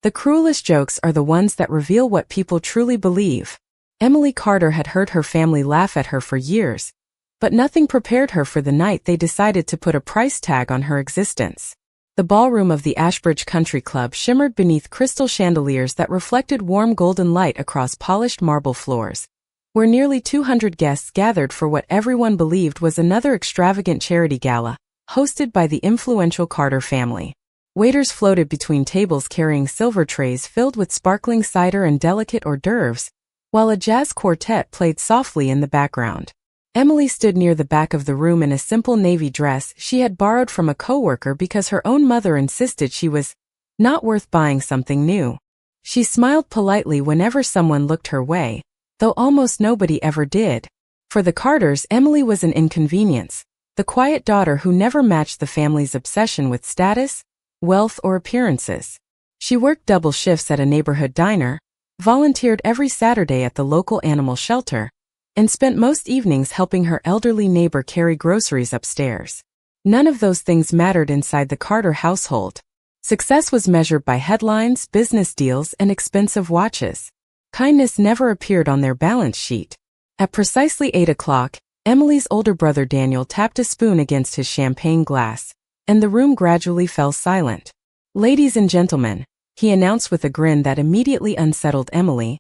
The cruelest jokes are the ones that reveal what people truly believe. Emily Carter had heard her family laugh at her for years, but nothing prepared her for the night they decided to put a price tag on her existence. The ballroom of the Ashbridge Country Club shimmered beneath crystal chandeliers that reflected warm golden light across polished marble floors, where nearly 200 guests gathered for what everyone believed was another extravagant charity gala, hosted by the influential Carter family. Waiters floated between tables carrying silver trays filled with sparkling cider and delicate hors d'oeuvres, while a jazz quartet played softly in the background. Emily stood near the back of the room in a simple navy dress she had borrowed from a coworker because her own mother insisted she was not worth buying something new. She smiled politely whenever someone looked her way, though almost nobody ever did. For the Carters, Emily was an inconvenience, the quiet daughter who never matched the family's obsession with status, wealth, or appearances. She worked double shifts at a neighborhood diner, volunteered every Saturday at the local animal shelter, and spent most evenings helping her elderly neighbor carry groceries upstairs. None of those things mattered inside the Carter household. Success was measured by headlines, business deals, and expensive watches. Kindness never appeared on their balance sheet. At precisely 8 o'clock, Emily's older brother Daniel tapped a spoon against his champagne glass, and the room gradually fell silent. "Ladies and gentlemen," he announced with a grin that immediately unsettled Emily,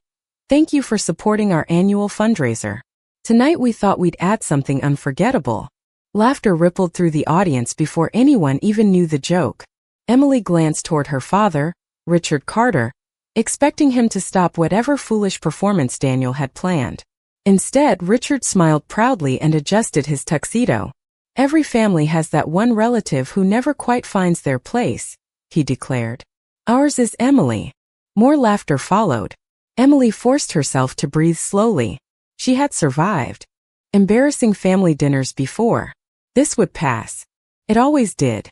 "thank you for supporting our annual fundraiser. Tonight we thought we'd add something unforgettable." Laughter rippled through the audience before anyone even knew the joke. Emily glanced toward her father, Richard Carter, expecting him to stop whatever foolish performance Daniel had planned. Instead, Richard smiled proudly and adjusted his tuxedo. "Every family has that one relative who never quite finds their place," he declared. "Ours is Emily." More laughter followed. Emily forced herself to breathe slowly. She had survived embarrassing family dinners before. This would pass. It always did.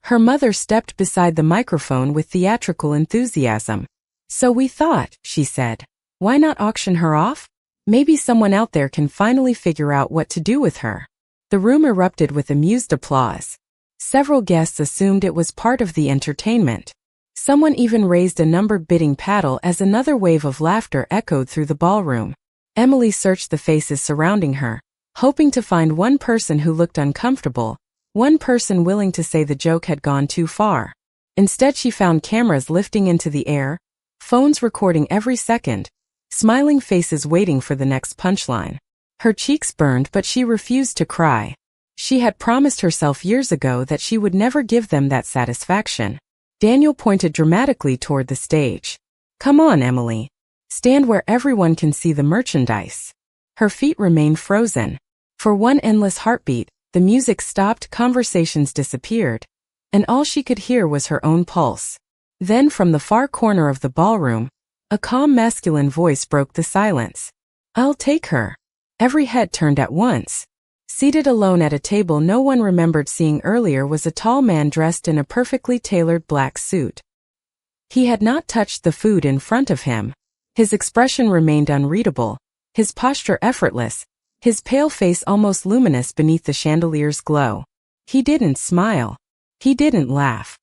Her mother stepped beside the microphone with theatrical enthusiasm. "So we thought," she said, "why not auction her off? Maybe someone out there can finally figure out what to do with her." The room erupted with amused applause. Several guests assumed it was part of the entertainment. Someone even raised a numbered bidding paddle as another wave of laughter echoed through the ballroom. Emily searched the faces surrounding her, hoping to find one person who looked uncomfortable, one person willing to say the joke had gone too far. Instead, she found cameras lifting into the air, phones recording every second, smiling faces waiting for the next punchline. Her cheeks burned, but she refused to cry. She had promised herself years ago that she would never give them that satisfaction. Daniel pointed dramatically toward the stage. "Come on, Emily. Stand where everyone can see the merchandise." Her feet remained frozen. For one endless heartbeat, the music stopped, conversations disappeared, and all she could hear was her own pulse. Then from the far corner of the ballroom, a calm masculine voice broke the silence. "I'll take her." Every head turned at once. Seated alone at a table no one remembered seeing earlier was a tall man dressed in a perfectly tailored black suit. He had not touched the food in front of him. His expression remained unreadable, his posture effortless, his pale face almost luminous beneath the chandelier's glow. He didn't smile. He didn't laugh.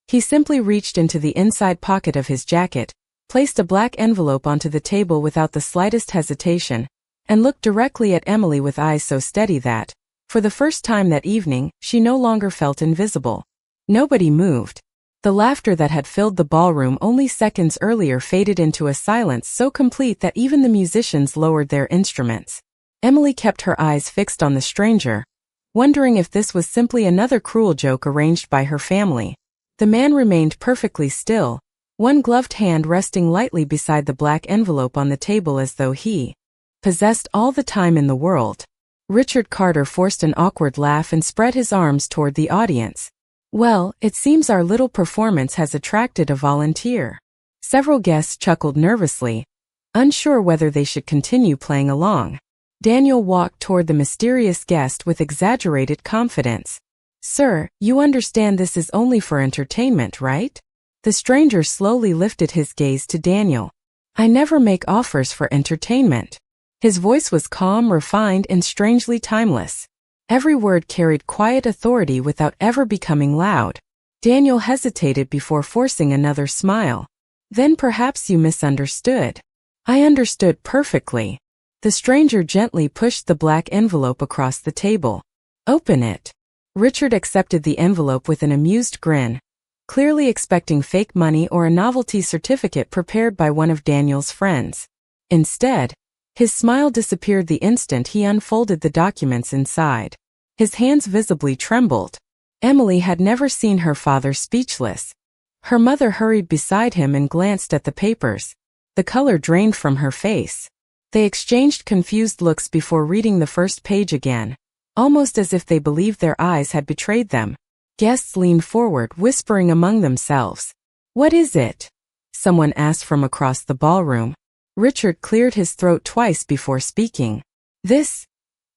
He simply reached into the inside pocket of his jacket, placed a black envelope onto the table without the slightest hesitation, and looked directly at Emily with eyes so steady that, for the first time that evening, she no longer felt invisible. Nobody moved. The laughter that had filled the ballroom only seconds earlier faded into a silence so complete that even the musicians lowered their instruments. Emily kept her eyes fixed on the stranger, wondering if this was simply another cruel joke arranged by her family. The man remained perfectly still, one gloved hand resting lightly beside the black envelope on the table as though he possessed all the time in the world. Richard Carter forced an awkward laugh and spread his arms toward the audience. "Well, it seems our little performance has attracted a volunteer." Several guests chuckled nervously, unsure whether they should continue playing along. Daniel walked toward the mysterious guest with exaggerated confidence. "Sir, you understand this is only for entertainment, right?" The stranger slowly lifted his gaze to Daniel. "I never make offers for entertainment." His voice was calm, refined, and strangely timeless. Every word carried quiet authority without ever becoming loud. Daniel hesitated before forcing another smile. Then perhaps you misunderstood. I understood perfectly. The stranger gently pushed the black envelope across the table. Open it. Richard accepted the envelope with an amused grin, clearly expecting fake money or a novelty certificate prepared by one of Daniel's friends. Instead, his smile disappeared the instant he unfolded the documents inside. His hands visibly trembled. Emily had never seen her father speechless. Her mother hurried beside him and glanced at the papers. The color drained from her face. They exchanged confused looks before reading the first page again, almost as if they believed their eyes had betrayed them. Guests leaned forward, whispering among themselves. What is it? Someone asked from across the ballroom. Richard cleared his throat twice before speaking. This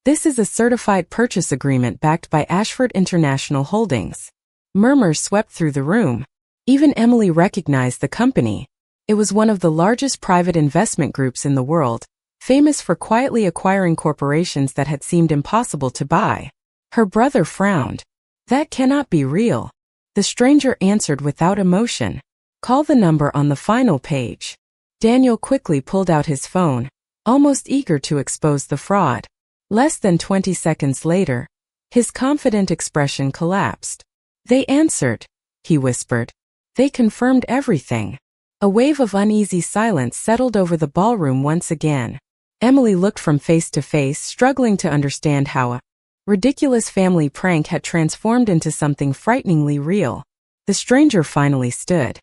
is a certified purchase agreement backed by Ashford International Holdings. Murmurs swept through the room. Even Emily recognized the company. It was one of the largest private investment groups in the world, famous for quietly acquiring corporations that had seemed impossible to buy. Her brother frowned. That cannot be real. The stranger answered without emotion. Call the number on the final page. Daniel quickly pulled out his phone, almost eager to expose the fraud. Less than 20 seconds later, his confident expression collapsed. They answered, he whispered. They confirmed everything. A wave of uneasy silence settled over the ballroom once again. Emily looked from face to face, struggling to understand how a ridiculous family prank had transformed into something frighteningly real. The stranger finally stood.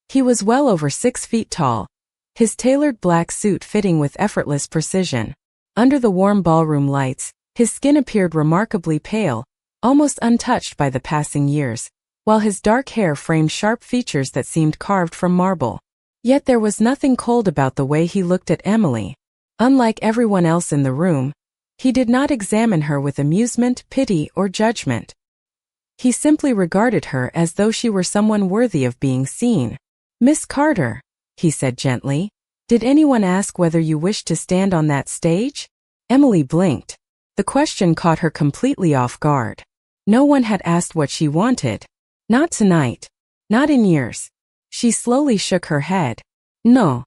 He was well over 6 feet tall, his tailored black suit fitting with effortless precision. Under the warm ballroom lights, his skin appeared remarkably pale, almost untouched by the passing years, while his dark hair framed sharp features that seemed carved from marble. Yet there was nothing cold about the way he looked at Emily. Unlike everyone else in the room, he did not examine her with amusement, pity, or judgment. He simply regarded her as though she were someone worthy of being seen. Miss Carter, he said gently, did anyone ask whether you wished to stand on that stage? Emily blinked. The question caught her completely off guard. No one had asked what she wanted. Not tonight. Not in years. She slowly shook her head. No.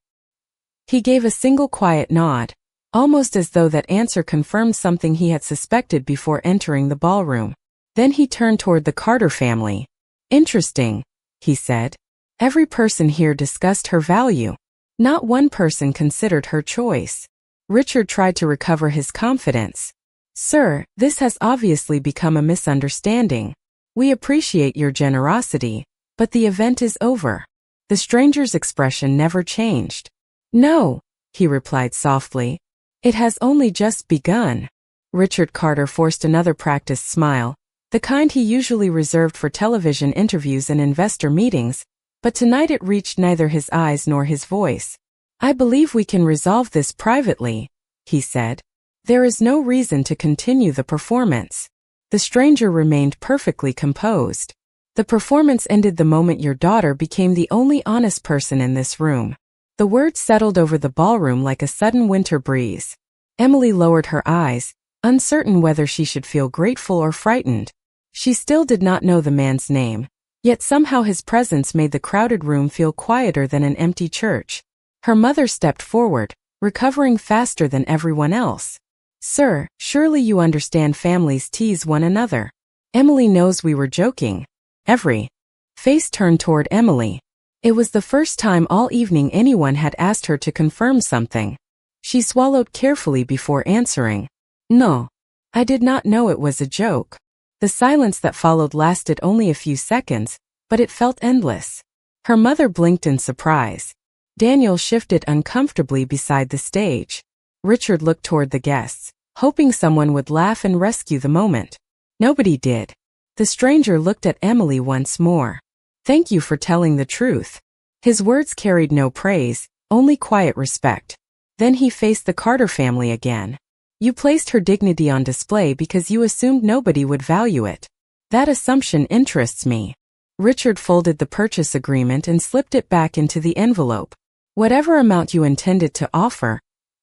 He gave a single quiet nod, almost as though that answer confirmed something he had suspected before entering the ballroom. Then he turned toward the Carter family. Interesting, he said. Every person here discussed her value. Not one person considered her choice. Richard tried to recover his confidence. Sir, this has obviously become a misunderstanding. We appreciate your generosity, but the event is over. The stranger's expression never changed. No, he replied softly. It has only just begun. Richard Carter forced another practiced smile, the kind he usually reserved for television interviews and investor meetings, but tonight it reached neither his eyes nor his voice. I believe we can resolve this privately, he said. There is no reason to continue the performance. The stranger remained perfectly composed. The performance ended the moment your daughter became the only honest person in this room. The words settled over the ballroom like a sudden winter breeze. Emily lowered her eyes, uncertain whether she should feel grateful or frightened. She still did not know the man's name, yet somehow his presence made the crowded room feel quieter than an empty church. Her mother stepped forward, recovering faster than everyone else. Sir, surely you understand families tease one another. Emily knows we were joking. Every face turned toward Emily. It was the first time all evening anyone had asked her to confirm something. She swallowed carefully before answering. No. I did not know it was a joke. The silence that followed lasted only a few seconds, but it felt endless. Her mother blinked in surprise. Daniel shifted uncomfortably beside the stage. Richard looked toward the guests, hoping someone would laugh and rescue the moment. Nobody did. The stranger looked at Emily once more. Thank you for telling the truth. His words carried no praise, only quiet respect. Then he faced the Carter family again. You placed her dignity on display because you assumed nobody would value it. That assumption interests me. Richard folded the purchase agreement and slipped it back into the envelope. Whatever amount you intended to offer,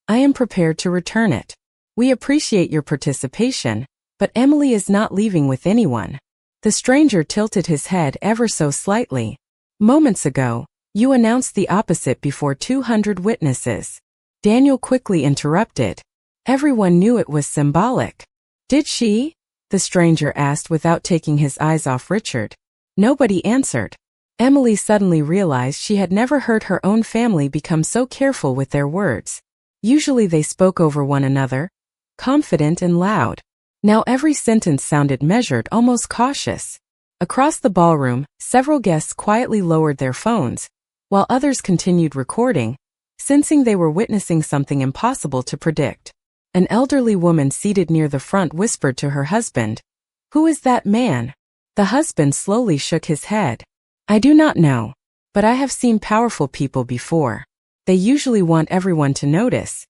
I am prepared to return it. We appreciate your participation, but Emily is not leaving with anyone. The stranger tilted his head ever so slightly. Moments ago, You announced the opposite before 200 witnesses. Daniel quickly interrupted. Everyone knew it was symbolic. Did she? The stranger asked without taking his eyes off Richard. Nobody answered. Emily suddenly realized she had never heard her own family become so careful with their words. Usually they spoke over one another, confident and loud. Now every sentence sounded measured, almost cautious. Across the ballroom, several guests quietly lowered their phones, while others continued recording, sensing they were witnessing something impossible to predict. An elderly woman seated near the front whispered to her husband, "Who is that man?" The husband slowly shook his head. "I do not know, but I have seen powerful people before. They usually want everyone to notice.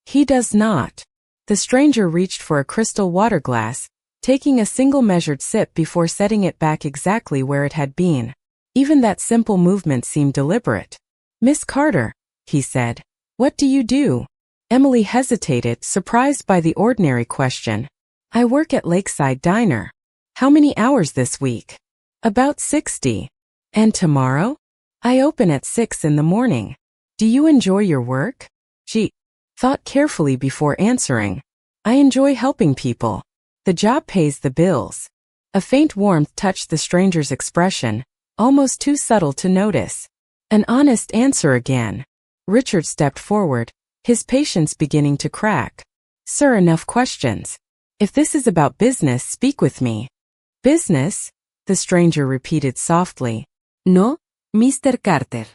He does not." The stranger reached for a crystal water glass, taking a single measured sip before setting it back exactly where it had been. Even that simple movement seemed deliberate. "Miss Carter," he said, "what do you do?" Emily hesitated, surprised by the ordinary question. "I work at Lakeside Diner." "How many hours this week?" "About 60. "And tomorrow?" "I open at 6 in the morning." "Do you enjoy your work?" She thought carefully before answering. "I enjoy helping people. The job pays the bills." A faint warmth touched the stranger's expression, almost too subtle to notice. An honest answer again. Richard stepped forward, his patience beginning to crack. "Sir, enough questions. If this is about business, speak with me." "Business?" the stranger repeated softly. "No, Mr. Carter.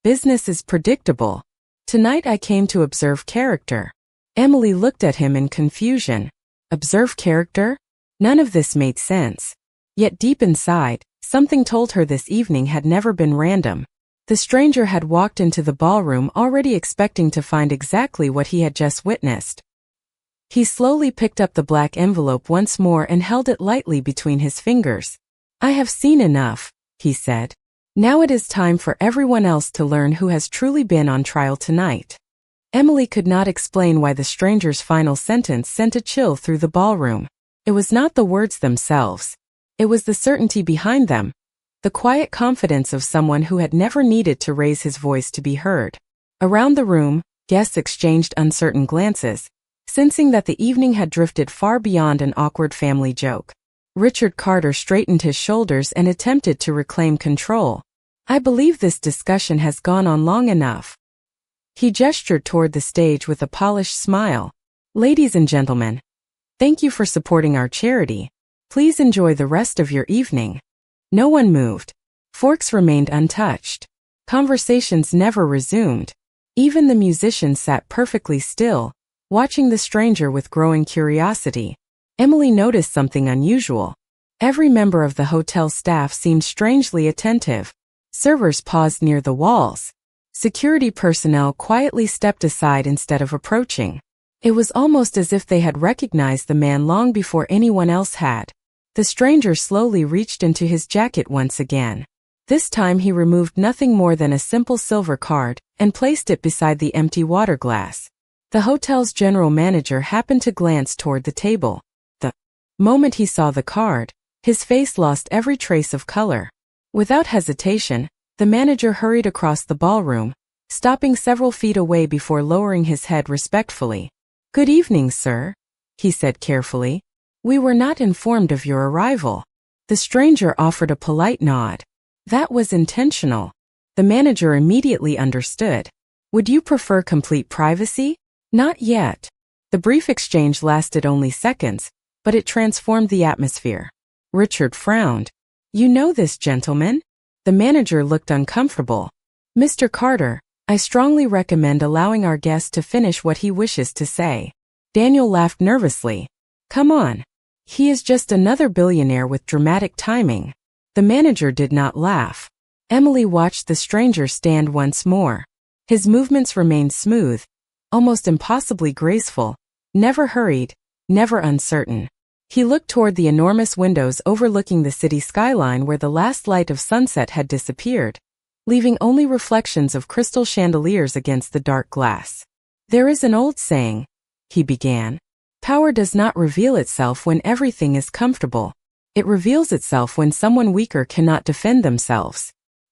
Business is predictable. Tonight I came to observe character." Emily looked at him in confusion. Observe character? None of this made sense. Yet deep inside, something told her this evening had never been random. The stranger had walked into the ballroom already expecting to find exactly what he had just witnessed. He slowly picked up the black envelope once more and held it lightly between his fingers. "I have seen enough," he said. "Now it is time for everyone else to learn who has truly been on trial tonight." Emily could not explain why the stranger's final sentence sent a chill through the ballroom. It was not the words themselves. It was the certainty behind them, the quiet confidence of someone who had never needed to raise his voice to be heard. Around the room, guests exchanged uncertain glances, sensing that the evening had drifted far beyond an awkward family joke. Richard Carter straightened his shoulders and attempted to reclaim control. "I believe this discussion has gone on long enough." He gestured toward the stage with a polished smile. "Ladies and gentlemen, thank you for supporting our charity. Please enjoy the rest of your evening." No one moved. Forks remained untouched. Conversations never resumed. Even the musicians sat perfectly still, watching the stranger with growing curiosity. Emily noticed something unusual. Every member of the hotel staff seemed strangely attentive. Servers paused near the walls. Security personnel quietly stepped aside instead of approaching. It was almost as if they had recognized the man long before anyone else had. The stranger slowly reached into his jacket once again. This time he removed nothing more than a simple silver card and placed it beside the empty water glass. The hotel's general manager happened to glance toward the table. The moment he saw the card, his face lost every trace of color. Without hesitation, the manager hurried across the ballroom, stopping several feet away before lowering his head respectfully. "Good evening, sir," he said carefully. "We were not informed of your arrival." The stranger offered a polite nod. That was intentional. The manager immediately understood. "Would you prefer complete privacy?" "Not yet." The brief exchange lasted only seconds, but it transformed the atmosphere. Richard frowned. "You know this gentleman?" The manager looked uncomfortable. "Mr. Carter, I strongly recommend allowing our guest to finish what he wishes to say." Daniel laughed nervously. "Come on. He is just another billionaire with dramatic timing." The manager did not laugh. Emily watched the stranger stand once more. His movements remained smooth, almost impossibly graceful, never hurried, never uncertain. He looked toward the enormous windows overlooking the city skyline where the last light of sunset had disappeared, leaving only reflections of crystal chandeliers against the dark glass. "There is an old saying," he began. "Power does not reveal itself when everything is comfortable. It reveals itself when someone weaker cannot defend themselves."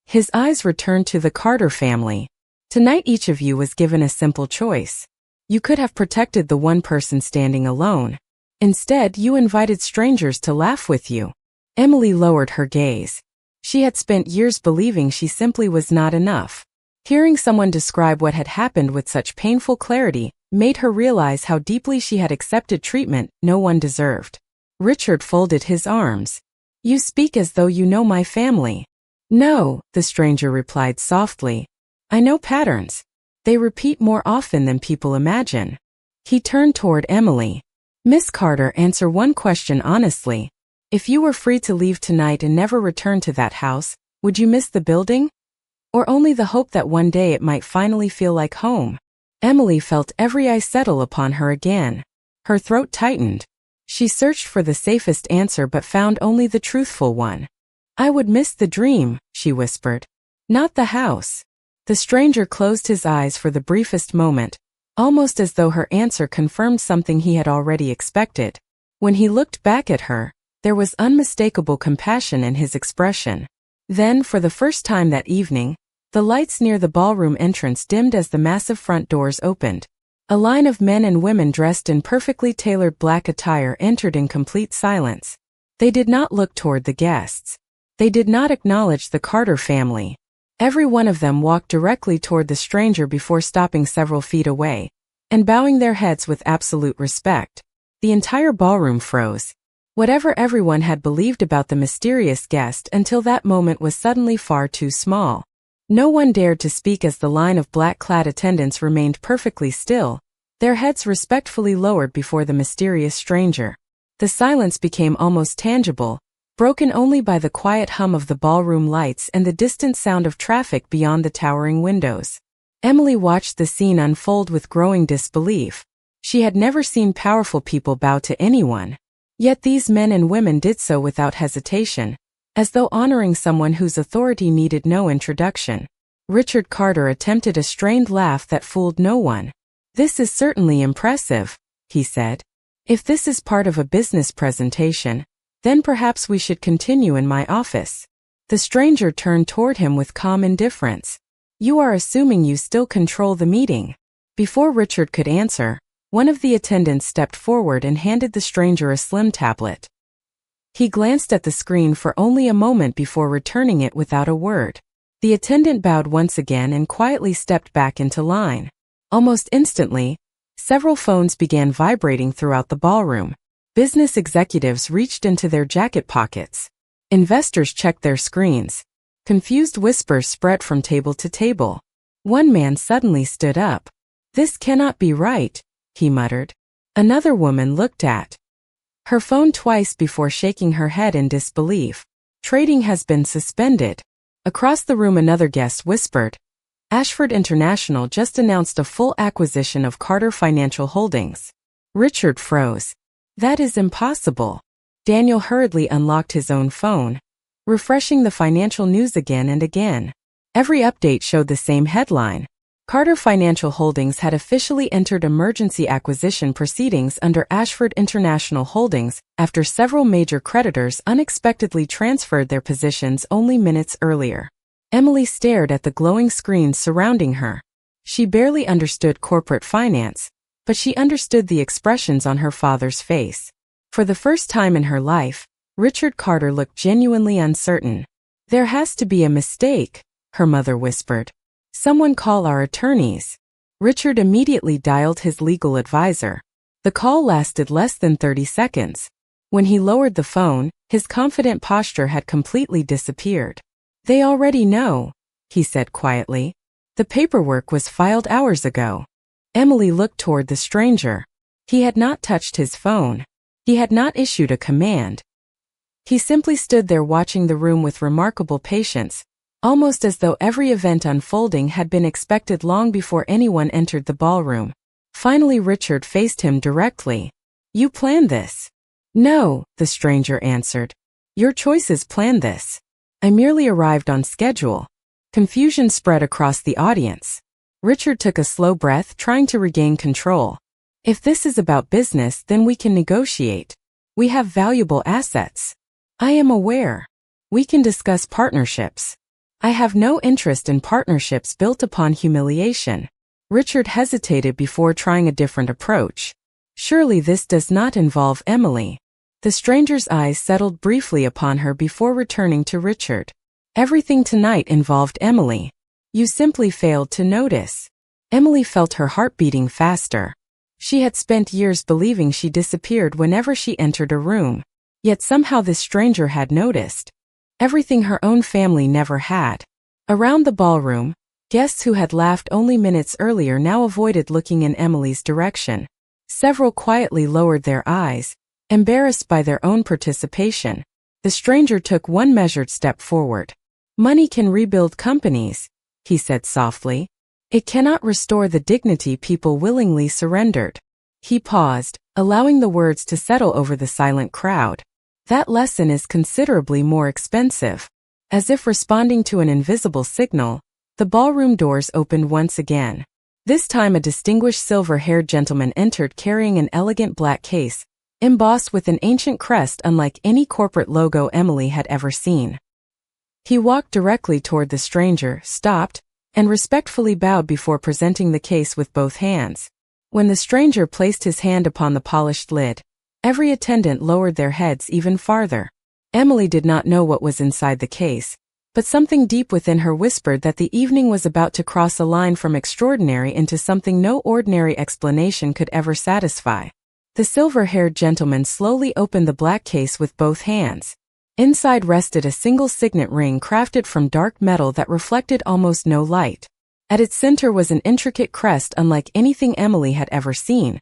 His eyes returned to the Carter family. Tonight each of you was given a simple choice. You could have protected the one person standing alone. Instead, you invited strangers to laugh with you. Emily lowered her gaze. She had spent years believing she simply was not enough. Hearing someone describe what had happened with such painful clarity made her realize how deeply she had accepted treatment no one deserved. Richard folded his arms. You speak as though you know my family. No, the stranger replied softly. I know patterns. They repeat more often than people imagine. He turned toward Emily. Miss Carter, answer one question honestly. If you were free to leave tonight and never return to that house, would you miss the building? Or only the hope that one day it might finally feel like home? Emily felt every eye settle upon her again. Her throat tightened. She searched for the safest answer but found only the truthful one. I would miss the dream, she whispered. Not the house. The stranger closed his eyes for the briefest moment, almost as though her answer confirmed something he had already expected. When he looked back at her, there was unmistakable compassion in his expression. Then, for the first time that evening, the lights near the ballroom entrance dimmed as the massive front doors opened. A line of men and women dressed in perfectly tailored black attire entered in complete silence. They did not look toward the guests. They did not acknowledge the Carter family. Every one of them walked directly toward the stranger before stopping several feet away, and bowing their heads with absolute respect. The entire ballroom froze. Whatever everyone had believed about the mysterious guest until that moment was suddenly far too small. No one dared to speak as the line of black-clad attendants remained perfectly still, their heads respectfully lowered before the mysterious stranger. The silence became almost tangible, broken only by the quiet hum of the ballroom lights and the distant sound of traffic beyond the towering windows. Emily watched the scene unfold with growing disbelief. She had never seen powerful people bow to anyone. Yet these men and women did so without hesitation, as though honoring someone whose authority needed no introduction. Richard Carter attempted a strained laugh that fooled no one. This is certainly impressive, he said. If this is part of a business presentation, then perhaps we should continue in my office. The stranger turned toward him with calm indifference. You are assuming you still control the meeting. Before Richard could answer, one of the attendants stepped forward and handed the stranger a slim tablet. He glanced at the screen for only a moment before returning it without a word. The attendant bowed once again and quietly stepped back into line. Almost instantly, several phones began vibrating throughout the ballroom. Business executives reached into their jacket pockets. Investors checked their screens. Confused whispers spread from table to table. One man suddenly stood up. This cannot be right, he muttered. Another woman looked at her phone twice before shaking her head in disbelief. Trading has been suspended. Across the room another guest whispered. Ashford International just announced a full acquisition of Carter Financial Holdings. Richard froze. That is impossible. Daniel hurriedly unlocked his own phone, refreshing the financial news again and again. Every update showed the same headline. Carter Financial Holdings had officially entered emergency acquisition proceedings under Ashford International Holdings after several major creditors unexpectedly transferred their positions only minutes earlier. Emily stared at the glowing screens surrounding her. She barely understood corporate finance, but she understood the expressions on her father's face. For the first time in her life, Richard Carter looked genuinely uncertain. There has to be a mistake, her mother whispered. Someone call our attorneys. Richard immediately dialed his legal advisor. The call lasted less than 30 seconds. When he lowered the phone, his confident posture had completely disappeared. They already know, he said quietly. The paperwork was filed hours ago. Emily looked toward the stranger. He had not touched his phone. He had not issued a command. He simply stood there watching the room with remarkable patience, almost as though every event unfolding had been expected long before anyone entered the ballroom. Finally Richard faced him directly. You planned this? No, the stranger answered. Your choices planned this. I merely arrived on schedule. Confusion spread across the audience. Richard took a slow breath, trying to regain control. If this is about business, then we can negotiate. We have valuable assets. I am aware. We can discuss partnerships. I have no interest in partnerships built upon humiliation. Richard hesitated before trying a different approach. Surely this does not involve Emily. The stranger's eyes settled briefly upon her before returning to Richard. Everything tonight involved Emily. You simply failed to notice. Emily felt her heart beating faster. She had spent years believing she disappeared whenever she entered a room. Yet somehow this stranger had noticed. Everything her own family never had. Around the ballroom, guests who had laughed only minutes earlier now avoided looking in Emily's direction. Several quietly lowered their eyes, embarrassed by their own participation. The stranger took one measured step forward. Money can rebuild companies, he said softly. It cannot restore the dignity people willingly surrendered. He paused, allowing the words to settle over the silent crowd. That lesson is considerably more expensive. As if responding to an invisible signal, the ballroom doors opened once again. This time a distinguished silver-haired gentleman entered carrying an elegant black case, embossed with an ancient crest unlike any corporate logo Emily had ever seen. He walked directly toward the stranger, stopped, and respectfully bowed before presenting the case with both hands. When the stranger placed his hand upon the polished lid, every attendant lowered their heads even farther. Emily did not know what was inside the case, but something deep within her whispered that the evening was about to cross a line from extraordinary into something no ordinary explanation could ever satisfy. The silver-haired gentleman slowly opened the black case with both hands. Inside rested a single signet ring crafted from dark metal that reflected almost no light. At its center was an intricate crest unlike anything Emily had ever seen,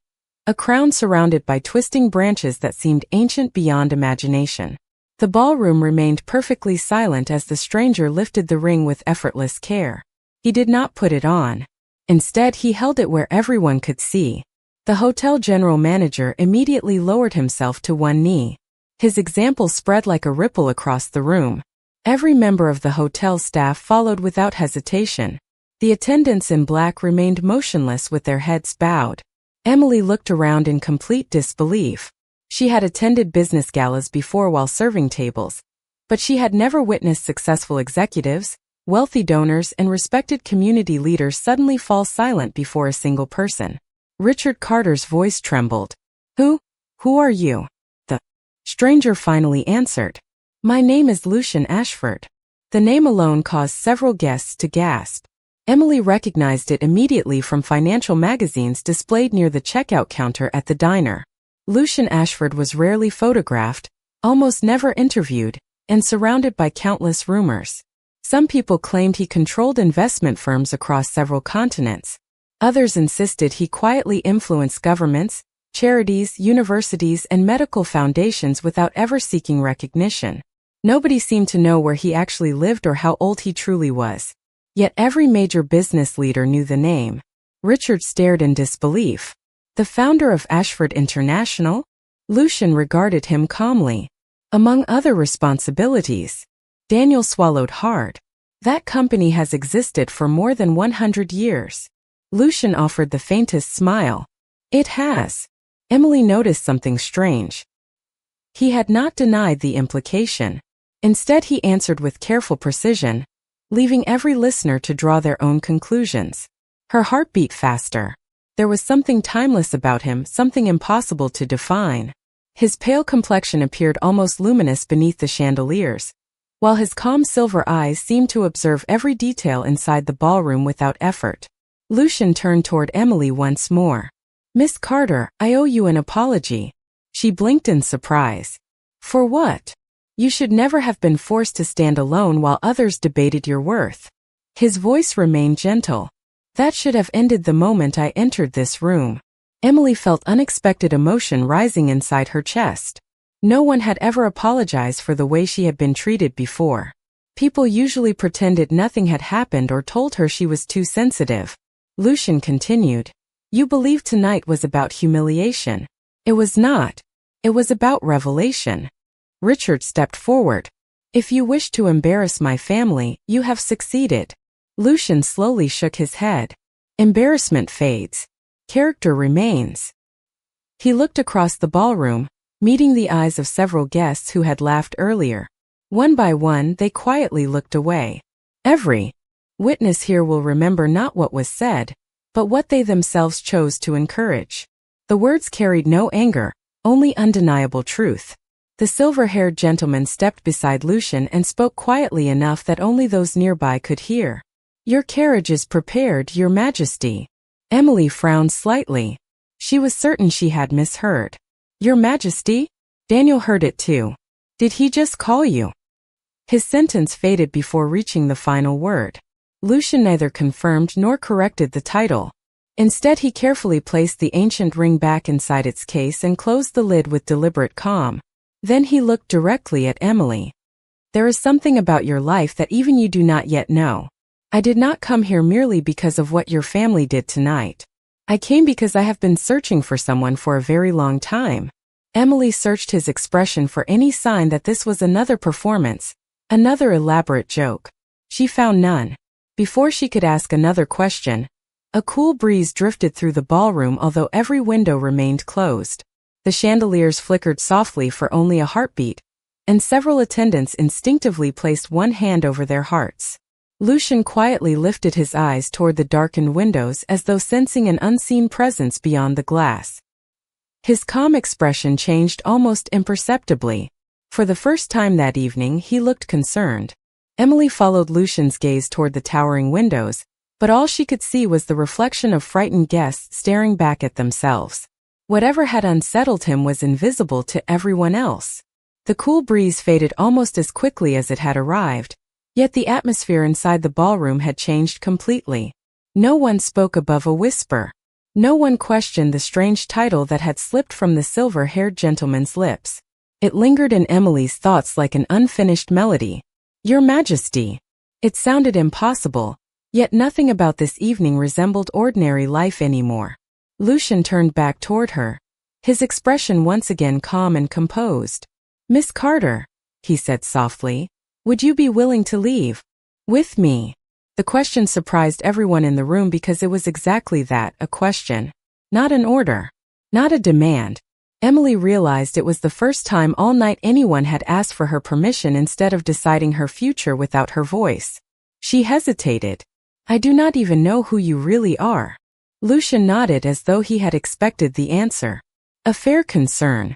a crown surrounded by twisting branches that seemed ancient beyond imagination. The ballroom remained perfectly silent as the stranger lifted the ring with effortless care. He did not put it on. Instead, he held it where everyone could see. The hotel general manager immediately lowered himself to one knee. His example spread like a ripple across the room. Every member of the hotel staff followed without hesitation. The attendants in black remained motionless with their heads bowed. Emily looked around in complete disbelief. She had attended business galas before while serving tables, but she had never witnessed successful executives, wealthy donors, and respected community leaders suddenly fall silent before a single person. Richard Carter's voice trembled. Who are you? The stranger finally answered. My name is Lucian Ashford. The name alone caused several guests to gasp. Emily recognized it immediately from financial magazines displayed near the checkout counter at the diner. Lucian Ashford was rarely photographed, almost never interviewed, and surrounded by countless rumors. Some people claimed he controlled investment firms across several continents. Others insisted he quietly influenced governments, charities, universities, and medical foundations without ever seeking recognition. Nobody seemed to know where he actually lived or how old he truly was. Yet every major business leader knew the name. Richard stared in disbelief. The founder of Ashford International? Lucian regarded him calmly. Among other responsibilities. Daniel swallowed hard. That company has existed for more than 100 years. Lucian offered the faintest smile. It has. Emily noticed something strange. He had not denied the implication. Instead, he answered with careful precision, leaving every listener to draw their own conclusions. Her heart beat faster. There was something timeless about him, something impossible to define. His pale complexion appeared almost luminous beneath the chandeliers, while his calm silver eyes seemed to observe every detail inside the ballroom without effort. Lucian turned toward Emily once more. Miss Carter, I owe you an apology. She blinked in surprise. For what? You should never have been forced to stand alone while others debated your worth. His voice remained gentle. That should have ended the moment I entered this room. Emily felt unexpected emotion rising inside her chest. No one had ever apologized for the way she had been treated before. People usually pretended nothing had happened or told her she was too sensitive. Lucian continued. You believed tonight was about humiliation. It was not. It was about revelation. Richard stepped forward. If you wish to embarrass my family, you have succeeded. Lucian slowly shook his head. Embarrassment fades. Character remains. He looked across the ballroom, meeting the eyes of several guests who had laughed earlier. One by one, they quietly looked away. Every witness here will remember not what was said, but what they themselves chose to encourage. The words carried no anger, only undeniable truth. The silver-haired gentleman stepped beside Lucian and spoke quietly enough that only those nearby could hear. Your carriage is prepared, Your Majesty. Emily frowned slightly. She was certain she had misheard. Your Majesty? Daniel heard it too. Did he just call you? His sentence faded before reaching the final word. Lucian neither confirmed nor corrected the title. Instead, he carefully placed the ancient ring back inside its case and closed the lid with deliberate calm. Then he looked directly at Emily. There is something about your life that even you do not yet know. I did not come here merely because of what your family did tonight. I came because I have been searching for someone for a very long time. Emily searched his expression for any sign that this was another performance, another elaborate joke. She found none. Before she could ask another question, a cool breeze drifted through the ballroom although every window remained closed. The chandeliers flickered softly for only a heartbeat, and several attendants instinctively placed one hand over their hearts. Lucian quietly lifted his eyes toward the darkened windows as though sensing an unseen presence beyond the glass. His calm expression changed almost imperceptibly. For the first time that evening, he looked concerned. Emily followed Lucian's gaze toward the towering windows, but all she could see was the reflection of frightened guests staring back at themselves. Whatever had unsettled him was invisible to everyone else. The cool breeze faded almost as quickly as it had arrived, yet the atmosphere inside the ballroom had changed completely. No one spoke above a whisper. No one questioned the strange title that had slipped from the silver-haired gentleman's lips. It lingered in Emily's thoughts like an unfinished melody. Your Majesty. It sounded impossible, yet nothing about this evening resembled ordinary life anymore. Lucian turned back toward her, his expression once again calm and composed. Miss Carter, he said softly, would you be willing to leave with me? The question surprised everyone in the room because it was exactly that, a question, not an order, not a demand. Emily realized it was the first time all night anyone had asked for her permission instead of deciding her future without her voice. She hesitated. I do not even know who you really are. Lucian nodded as though he had expected the answer. A fair concern.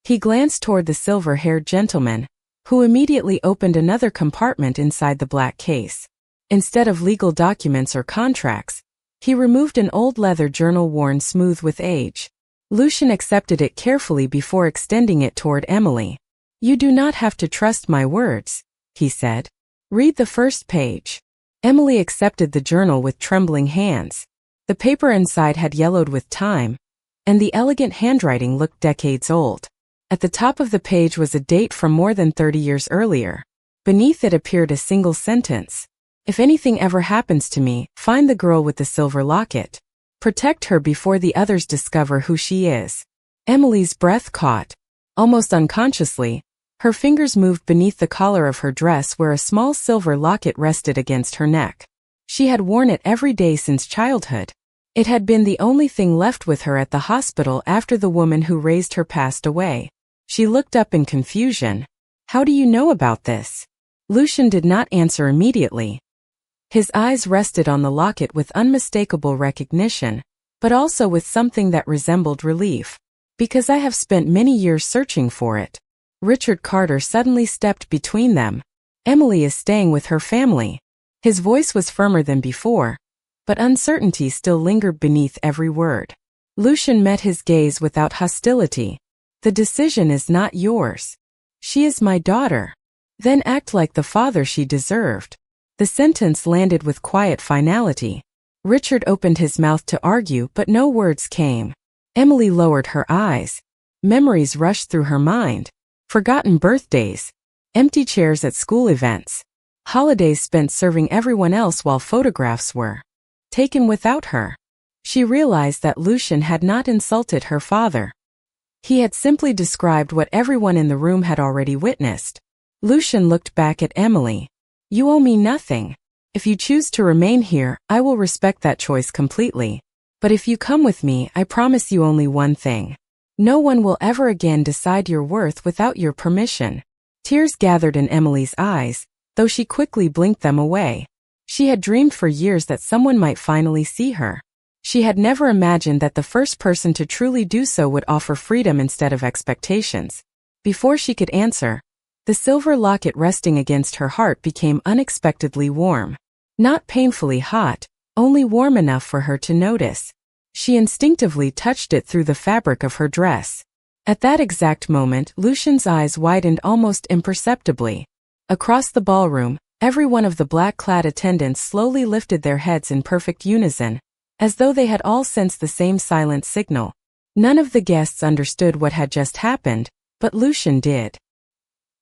He glanced toward the silver-haired gentleman, who immediately opened another compartment inside the black case. Instead of legal documents or contracts, he removed an old leather journal worn smooth with age. Lucian accepted it carefully before extending it toward Emily. You do not have to trust my words, he said. Read the first page. Emily accepted the journal with trembling hands. The paper inside had yellowed with time, and the elegant handwriting looked decades old. At the top of the page was a date from more than 30 years earlier. Beneath it appeared a single sentence. If anything ever happens to me, find the girl with the silver locket. Protect her before the others discover who she is. Emily's breath caught. Almost unconsciously, her fingers moved beneath the collar of her dress where a small silver locket rested against her neck. She had worn it every day since childhood. It had been the only thing left with her at the hospital after the woman who raised her passed away. She looked up in confusion. How do you know about this? Lucian did not answer immediately. His eyes rested on the locket with unmistakable recognition, but also with something that resembled relief. Because I have spent many years searching for it. Richard Carter suddenly stepped between them. Emily is staying with her family. His voice was firmer than before, but uncertainty still lingered beneath every word. Lucian met his gaze without hostility. The decision is not yours. She is my daughter. Then act like the father she deserved. The sentence landed with quiet finality. Richard opened his mouth to argue, but no words came. Emily lowered her eyes. Memories rushed through her mind. Forgotten birthdays. Empty chairs at school events. Holidays spent serving everyone else while photographs were taken without her. She realized that Lucian had not insulted her father. He had simply described what everyone in the room had already witnessed. Lucian looked back at Emily. You owe me nothing. If you choose to remain here, I will respect that choice completely. But if you come with me, I promise you only one thing. No one will ever again decide your worth without your permission. Tears gathered in Emily's eyes, though she quickly blinked them away. She had dreamed for years that someone might finally see her. She had never imagined that the first person to truly do so would offer freedom instead of expectations. Before she could answer, the silver locket resting against her heart became unexpectedly warm. Not painfully hot, only warm enough for her to notice. She instinctively touched it through the fabric of her dress. At that exact moment, Lucian's eyes widened almost imperceptibly. Across the ballroom, every one of the black-clad attendants slowly lifted their heads in perfect unison, as though they had all sensed the same silent signal. None of the guests understood what had just happened, but Lucian did.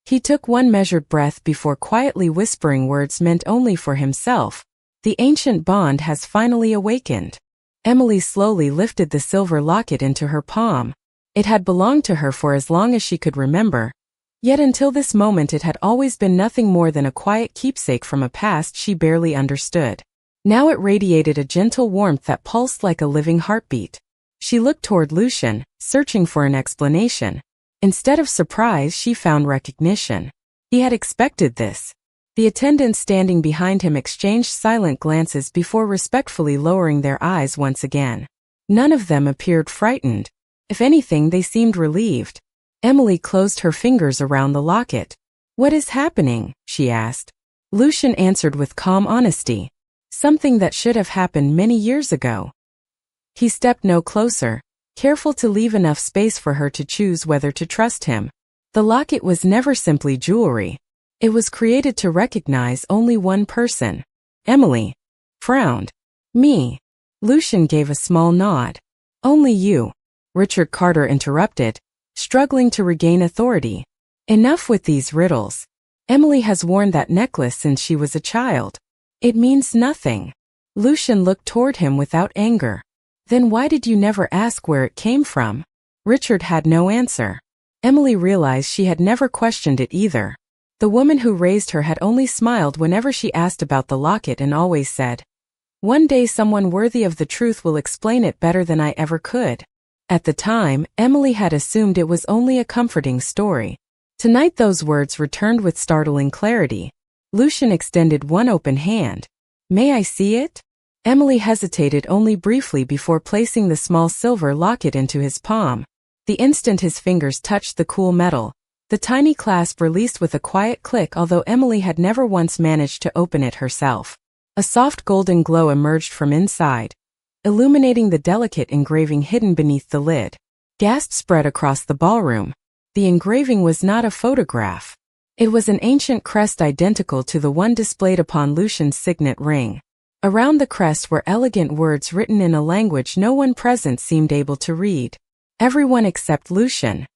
He took one measured breath before quietly whispering words meant only for himself. The ancient bond has finally awakened. Emily slowly lifted the silver locket into her palm. It had belonged to her for as long as she could remember, yet until this moment it had always been nothing more than a quiet keepsake from a past she barely understood. Now it radiated a gentle warmth that pulsed like a living heartbeat. She looked toward Lucian, searching for an explanation. Instead of surprise, she found recognition. He had expected this. The attendants standing behind him exchanged silent glances before respectfully lowering their eyes once again. None of them appeared frightened. If anything, they seemed relieved. Emily closed her fingers around the locket. "What is happening?" she asked. Lucian answered with calm honesty. "Something that should have happened many years ago." He stepped no closer, careful to leave enough space for her to choose whether to trust him. The locket was never simply jewelry. It was created to recognize only one person. Emily frowned. "Me?" Lucian gave a small nod. "Only you," Richard Carter interrupted, struggling to regain authority. "Enough with these riddles. Emily has worn that necklace since she was a child. It means nothing." Lucian looked toward him without anger. "Then why did you never ask where it came from?" Richard had no answer. Emily realized she had never questioned it either. The woman who raised her had only smiled whenever she asked about the locket and always said, "One day someone worthy of the truth will explain it better than I ever could." At the time, Emily had assumed it was only a comforting story. Tonight those words returned with startling clarity. Lucian extended one open hand. "May I see it?" Emily hesitated only briefly before placing the small silver locket into his palm. The instant his fingers touched the cool metal, the tiny clasp released with a quiet click, although Emily had never once managed to open it herself. A soft golden glow emerged from inside, illuminating the delicate engraving hidden beneath the lid. Gasps spread across the ballroom. The engraving was not a photograph. It was an ancient crest identical to the one displayed upon Lucian's signet ring. Around the crest were elegant words written in a language no one present seemed able to read. Everyone except Lucian.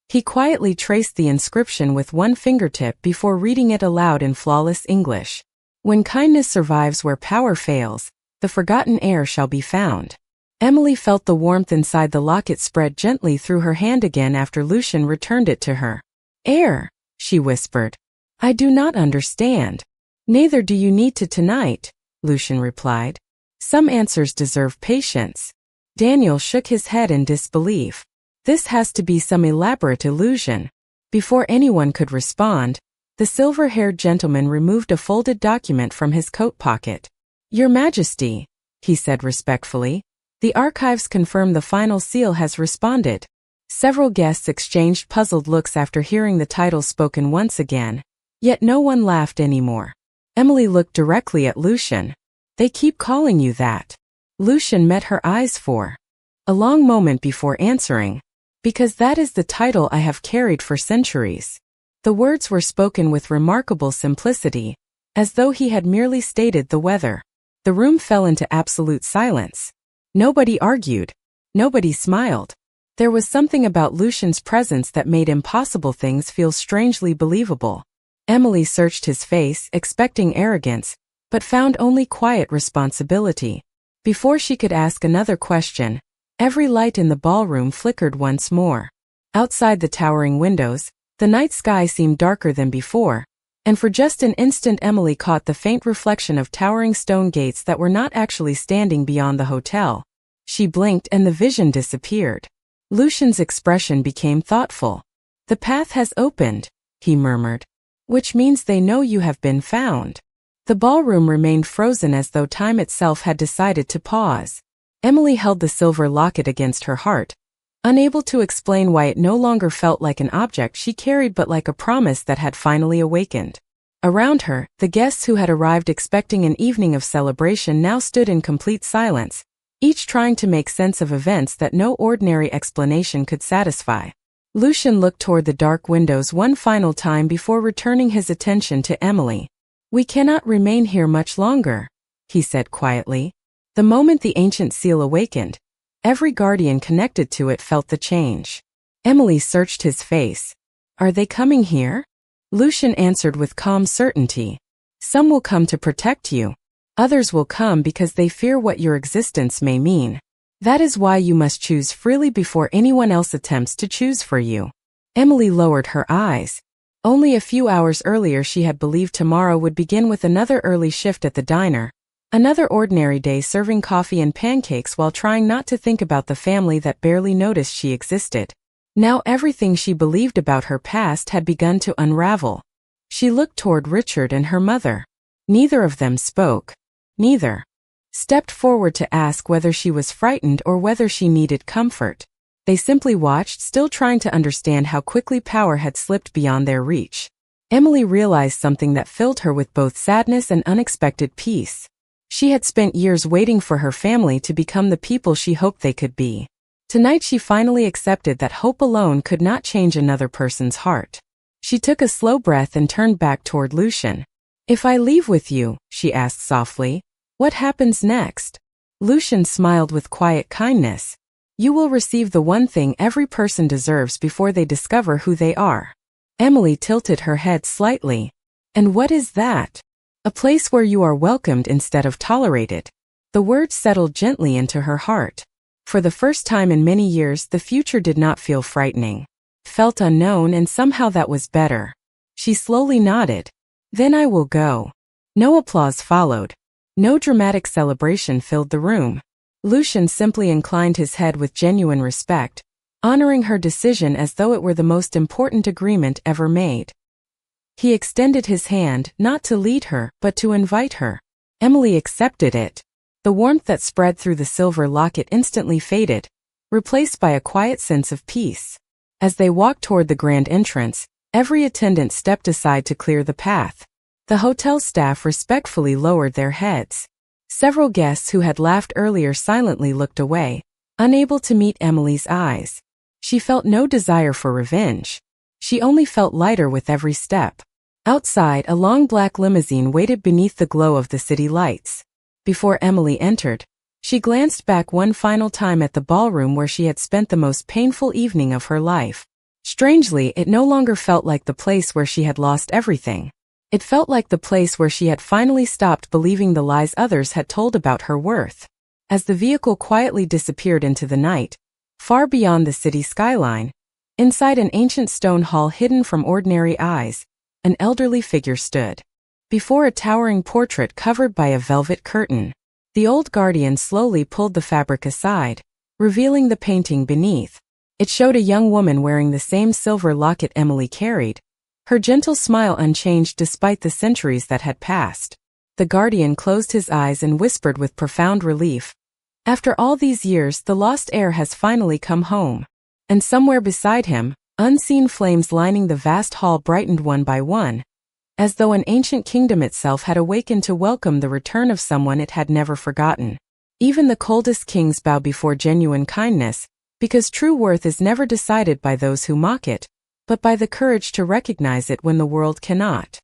He quietly traced the inscription with one fingertip before reading it aloud in flawless English. "When kindness survives where power fails, the forgotten heir shall be found." Emily felt the warmth inside the locket spread gently through her hand again after Lucian returned it to her. "Heir," she whispered. "I do not understand." "Neither do you need to tonight," Lucian replied. "Some answers deserve patience." Daniel shook his head in disbelief. "This has to be some elaborate illusion." Before anyone could respond, the silver-haired gentleman removed a folded document from his coat pocket. "Your Majesty," he said respectfully, "the archives confirm the final seal has responded." Several guests exchanged puzzled looks after hearing the title spoken once again, yet no one laughed anymore. Emily looked directly at Lucian. "They keep calling you that." Lucian met her eyes for a long moment before answering. "Because that is the title I have carried for centuries." The words were spoken with remarkable simplicity, as though he had merely stated the weather. The room fell into absolute silence. Nobody argued. Nobody smiled. There was something about Lucian's presence that made impossible things feel strangely believable. Emily searched his face, expecting arrogance, but found only quiet responsibility. Before she could ask another question, every light in the ballroom flickered once more. Outside the towering windows, the night sky seemed darker than before, and for just an instant Emily caught the faint reflection of towering stone gates that were not actually standing beyond the hotel. She blinked and the vision disappeared. Lucian's expression became thoughtful. "The path has opened," he murmured. which means they know you have been found. The ballroom remained frozen as though time itself had decided to pause. Emily held the silver locket against her heart, unable to explain why it no longer felt like an object she carried but like a promise that had finally awakened. Around her, the guests who had arrived expecting an evening of celebration now stood in complete silence, each trying to make sense of events that no ordinary explanation could satisfy. Lucian looked toward the dark windows one final time before returning his attention to Emily. "We cannot remain here much longer," he said quietly. The moment the ancient seal awakened, every guardian connected to it felt the change. Emily searched his face. "Are they coming here?" Lucian answered with calm certainty. "Some will come to protect you. Others will come because they fear what your existence may mean. That is why you must choose freely before anyone else attempts to choose for you." Emily lowered her eyes. Only a few hours earlier she had believed tomorrow would begin with another early shift at the diner, another ordinary day serving coffee and pancakes while trying not to think about the family that barely noticed she existed. Now everything she believed about her past had begun to unravel. She looked toward Richard and her mother. Neither of them spoke. Neither stepped forward to ask whether she was frightened or whether she needed comfort. They simply watched, still trying to understand how quickly power had slipped beyond their reach. Emily realized something that filled her with both sadness and unexpected peace. She had spent years waiting for her family to become the people she hoped they could be. Tonight she finally accepted that hope alone could not change another person's heart. She took a slow breath and turned back toward Lucian. "If I leave with you," she asked softly, "what happens next?" Lucian smiled with quiet kindness. "You will receive the one thing every person deserves before they discover who they are." Emily tilted her head slightly. "And what is that?" "A place where you are welcomed instead of tolerated." The words settled gently into her heart. For the first time in many years, the future did not feel frightening. It felt unknown, and somehow that was better. She slowly nodded. "Then I will go." No applause followed. No dramatic celebration filled the room. Lucian simply inclined his head with genuine respect, honoring her decision as though it were the most important agreement ever made. He extended his hand, not to lead her, but to invite her. Emily accepted it. The warmth that spread through the silver locket instantly faded, replaced by a quiet sense of peace. As they walked toward the grand entrance, every attendant stepped aside to clear the path. The hotel staff respectfully lowered their heads. Several guests who had laughed earlier silently looked away, unable to meet Emily's eyes. She felt no desire for revenge. She only felt lighter with every step. Outside, a long black limousine waited beneath the glow of the city lights. Before Emily entered, she glanced back one final time at the ballroom where she had spent the most painful evening of her life. Strangely, it no longer felt like the place where she had lost everything. It felt like the place where she had finally stopped believing the lies others had told about her worth. As the vehicle quietly disappeared into the night, far beyond the city skyline, inside an ancient stone hall hidden from ordinary eyes, an elderly figure stood. Before a towering portrait covered by a velvet curtain, the old guardian slowly pulled the fabric aside, revealing the painting beneath. It showed a young woman wearing the same silver locket Emily carried, her gentle smile unchanged despite the centuries that had passed. The guardian closed his eyes and whispered with profound relief, "After all these years, the lost heir has finally come home." And somewhere beside him, unseen flames lining the vast hall brightened one by one, as though an ancient kingdom itself had awakened to welcome the return of someone it had never forgotten. Even the coldest kings bow before genuine kindness, because true worth is never decided by those who mock it, but by the courage to recognize it when the world cannot.